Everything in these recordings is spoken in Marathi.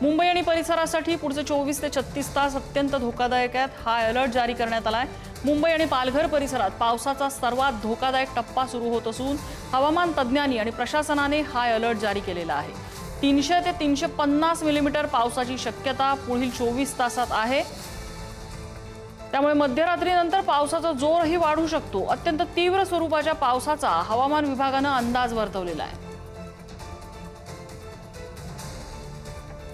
मुंबई आणि परिसरासाठी पुढचे 24 ते 36 तास अत्यंत धोकादायक आहेत। हा अलर्ट जारी करण्यात आलाय। मुंबई आणि पालघर परिसरात पावसाचा सर्वात धोकादायक टप्पा सुरू होत असून हवामान तज्ज्ञांनी आणि प्रशासनाने हा अलर्ट जारी केलेला आहे। 300 ते 350 मिलीमीटर पावसाची शक्यता पुढील 24 तासात आहे। त्यामुळे मध्यरात्रीनंतर पावसाचा जोरही वाढू शकतो। अत्यंत तीव्र स्वरूपाच्या पावसाचा हवामान विभागाने अंदाज वर्तवलेला आहे।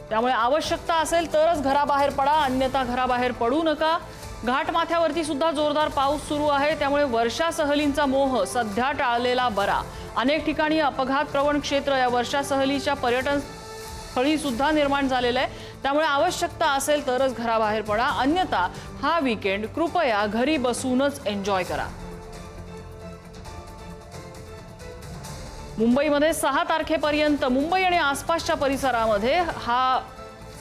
त्यामुळे आवश्यकता असेल तरच घराबाहेर पडा, अन्यथा घराबाहेर पडू नका। घाटमाथ्यावरती सुद्धा जोरदार पाऊस सुरू आहे। त्यामुळे वर्षा सहलींचा मोह सध्या टाळलेला बरा। अनेक ठिकाणी अपघात प्रवण क्षेत्र या वर्षा सहलीच्या पर्यटन स्थळी सुद्धा निर्माण झालेलं आहे। त्यामुळे आवश्यकता असेल तरच घराबाहेर पडा, अन्यथा हा वीकेंड कृपया घरी बसूनच एन्जॉय करा। मुंबईमध्ये 6 तारखेपर्यंत मुंबई आणि आसपासच्या परिसरामध्ये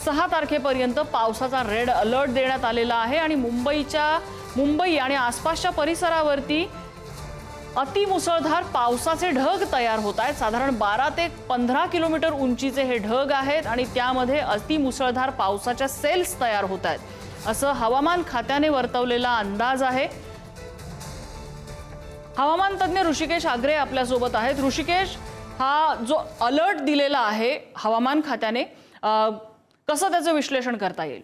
6 तारखेपर्यंत पावसाचा रेड अलर्ट देण्यात आलेला आहे आणि मुंबई आणि आसपासच्या परिसरावरती अतिमुसळधार पावसाचे ढग तयार होत आहेत। साधारण 12 ते 15 किलोमीटर उंचीचे हे ढग आहेत आणि त्यामध्ये अतिमुसळधार पावसाच्या सेल्स तयार होत आहेत, असं हवामान खात्याने वर्तवलेला अंदाज आहे। हवामान तज्ञ ऋषिकेश आग्रे आपल्या सोबत आहेत। ऋषिकेश, हा जो अलर्ट दिलेला आहे हवामान खात्याने, कसं त्याचं विश्लेषण करता येईल?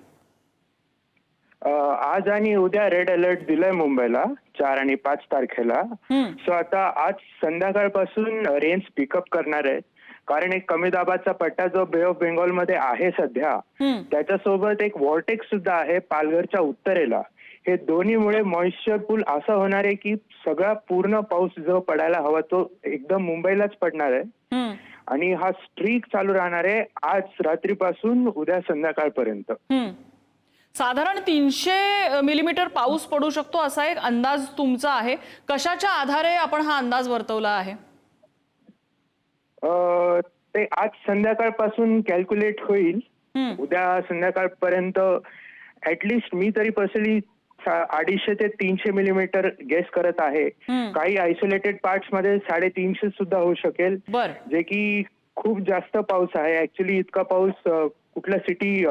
आज आणि उद्या रेड अलर्ट दिलाय मुंबईला 4 आणि 5 तारखेला। सो आता आज संध्याकाळपासून रेंज पिकअप करणार आहे, कारण एक कमी दाबाचा पट्टा जो बे ऑफ बेंगॉल मध्ये आहे सध्या, त्याच्यासोबत एक वॉर्टेक्स सुद्धा आहे पालघरच्या उत्तरेला। हे दोन्हीमुळे मॉइश्चर पूल असं होणार आहे की सगळा पूर्ण पाऊस जो पडायला हवा तो एकदम मुंबईलाच पडणार आहे आणि हा स्ट्रीक चालू राहणार आहे आज रात्रीपासून उद्या संध्याकाळपर्यंत। साधारण 300 मिलीमीटर पाऊस पडू शकतो असा एक अंदाज तुमचा आहे। कशाच्या आधारे आपण हा अंदाज वर्तवला आहे? ते आज संध्याकाळपासून कॅल्क्युलेट होईल। उद्या संध्याकाळपर्यंत ऍटलिस्ट मी तरी पर्सनली 250 ते 300 मिलीमीटर गेस करत आहे। काही आयसोलेटेड पार्ट्स मध्ये 350 सुद्धा होऊ शकेल, जे की खूप जास्त पाऊस आहे। ऍक्च्युली इतका पाऊस कुठल्या सिटी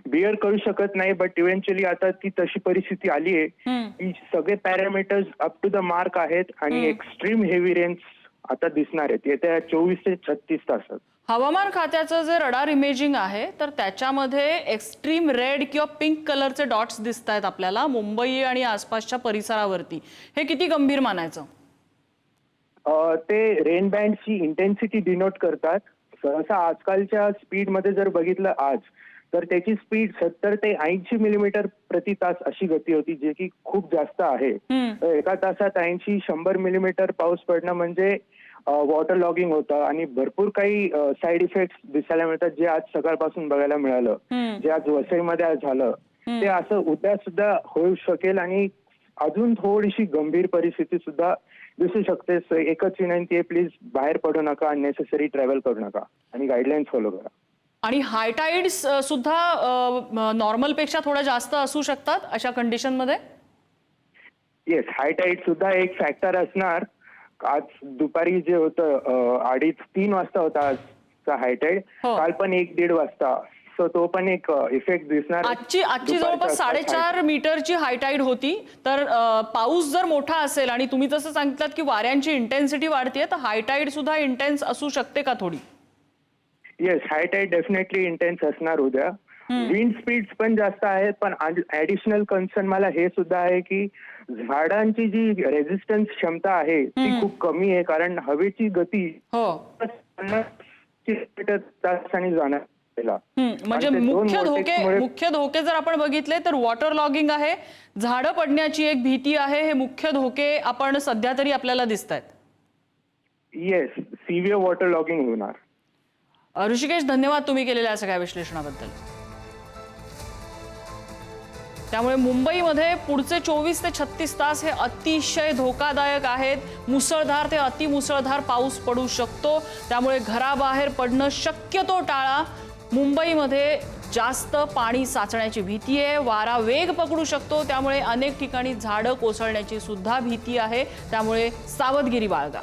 बिअर करू शकत नाही, बट इव्हेंच्युअली आता ती तशी परिस्थिती आली आहे की सगळे parameters up to the mark आहेत आणि एक्स्ट्रीम हेवी रेन्स आता दिसणार आहेत येत्या 24 ते 36 तासात। हवामान खात्याचं जे रडार इमेजिंग आहे तर त्याच्यामध्ये एक्स्ट्रीम रेड किंवा पिंक कलरचे डॉट्स दिसत आहेत आपल्याला मुंबई आणि आसपासच्या परिसरावरती। हे किती गंभीर मानायचं? ते रेन बँडची इंटेन्सिटी डिनोट करतात। सहसा आजकालच्या स्पीड मध्ये जर बघितलं आज, तर त्याची स्पीड 70 ते 80 मिलीमीटर प्रति तास अशी गती होती, जे की खूप जास्त आहे। एका तासात 80-100 मिलीमीटर पाऊस पडणं म्हणजे वॉटर लॉगिंग होतं आणि भरपूर काही साईड इफेक्ट्स दिसायला मिळतात, जे आज सकाळपासून बघायला मिळालं, जे आज वसईमध्ये आज झालं, ते असं उद्या सुद्धा होऊ शकेल आणि अजून थोडीशी गंभीर परिस्थिती सुद्धा दिसू शकते। एकच विनंती आहे, प्लीज बाहेर पडू नका, अननेसेसरी ट्रॅव्हल करू नका आणि गाईडलाईन्स फॉलो करा। आणि हाय टाइड्स सुद्धा नॉर्मल पेक्षा थोडा जास्त असू शकतात अशा कंडिशन मध्ये? येस, हाय टाइड सुद्धा एक फॅक्टर असणार। आज दुपारी जे होतं 2:30-3 वाजता होता आजचा हाय टाइड, काल पण 1-1.5 वाजता, सो तो पण एक इफेक्ट दिसणार। आजची जवळपास 4.5 मीटरची हाय टाइड होती। तर पाऊस जर मोठा असेल आणि तुम्ही जसं सांगितलं की वाऱ्यांची इंटेन्सिटी वाढतेय, तर हाय टाइड सुद्धा इंटेन्स असू शकते का थोडी? येस, हाय टाइड डेफिनेटली इंटेन्स असणार उद्या। विंड स्पीड्स पण जास्त आहेत, पण ऍडिशनल कन्सर्न मला हे सुद्धा आहे की झाडांची जी रेझिस्टन्स क्षमता आहे ती खूप कमी आहे, कारण हवेची गती 50 किलोमीटर तासाने जाणार। म्हणजे मुख्य धोके जर आपण बघितले तर वॉटर लॉगिंग आहे, झाडं पडण्याची एक भीती आहे, हे मुख्य धोके आपण सध्या तरी आपल्याला दिसत आहेत। येस, सिव्हिअर वॉटर लॉगिंग होणार। ऋषिकेश, धन्यवाद तुम्ही केलेल्या सगळ्या विश्लेषणाबद्दल। त्यामुळे मुंबईमध्ये पुढचे 24 ते 36 तास हे अतिशय धोकादायक आहेत। मुसळधार ते अतिमुसळधार पाऊस पडू शकतो, त्यामुळे घराबाहेर पडणं शक्यतो टाळा। मुंबईमध्ये जास्त पाणी साचण्याची भीती आहे, वारा वेग पकडू शकतो, त्यामुळे अनेक ठिकाणी झाडं कोसळण्याची सुद्धा भीती आहे, त्यामुळे सावधगिरी बाळगा।